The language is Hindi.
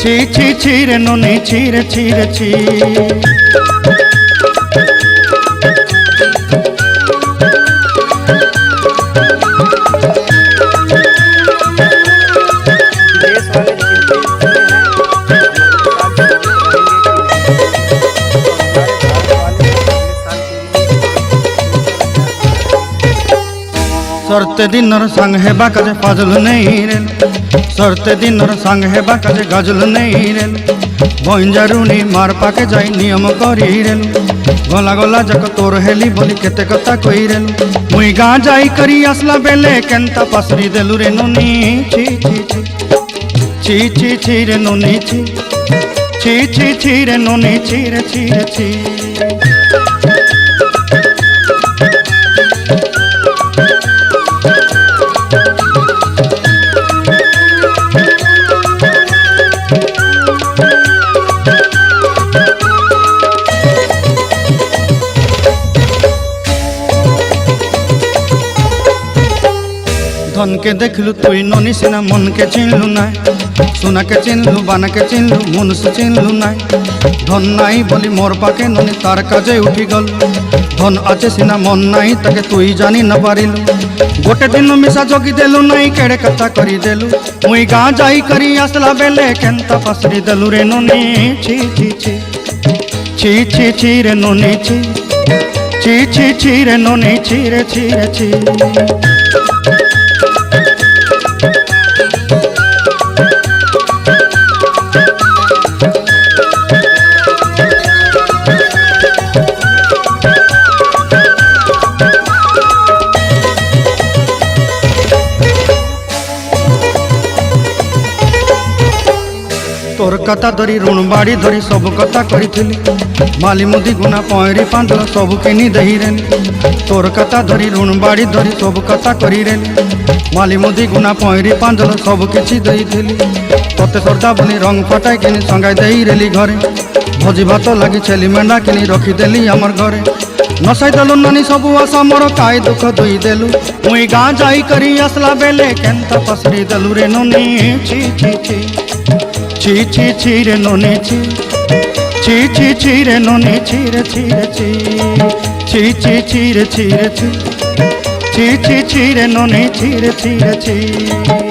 ছি ছি ছি রে ননি ছি রে ছি রে ছি। सरते दिनर संग हेबा काजे फाजल नहीं रे, सरते दिनर संग हेबा काजे गजल नहीं रे। बंजारुनी मार पाके जाई नियम करी रे, गला गला जक तोर हेली बोली केते कथा कई रे। मुई गाँ जाई करी आसला बेले केंता पासरी देलु रे नोनी छी छी छी छी छी छी रे नोनी छी छी छी छी रे नोनी छी रे छी रे छी। धन के देखलु तुई नोनी सिना मन के चिन्हलु ना, सोना के चिन्हलु बाना के चिन्हलु मनुष्य चिन्हलु ना। धन नाई बोली मोर पाके नोनी तार काजे उठी गल, धन आचे सिना मन नाई ताके तुई जानी न पारिलु। गोटे दिन मिसा जोगी देलु नाई केड़े कथा करी देलु, मुई गाँ जाई करी आसला बेले केंता पासरी देलु रे नोनी छी छी छी छी छी छी रे नोनी छी छी छी छी रे नोनी छी रे छी रे छी। तोर कथा धरी ऋण बाड़ी धरी सब कथा करी, माली मुदी गुना पयरी पांदल सब किनी दही रे। तोर कथा धरी ऋण बाड़ी धरी सब कथा करी रे, माली मुदी गुना पयरी पांदल सब किछि दही थेली। तते सरदा बोली रंग फटाई किनी संगाई देई रेली घरे, भोजी भात लगी छेली मेंढा किनी रखी देली हमर घरे। नसाई देलु नानी सबु आशा मोर काय दुख दुई देलु, मुई गाँ जाई करी आसला बेले केंता पसरी देलु रे नोनी छी छी छी छी छी छी रे नोनी छी छी छी छी रे नोनी छी रे छी रे छी छी छी छी रे छी रे छी छी छी छी रे नोनी छी रे छी रे छी।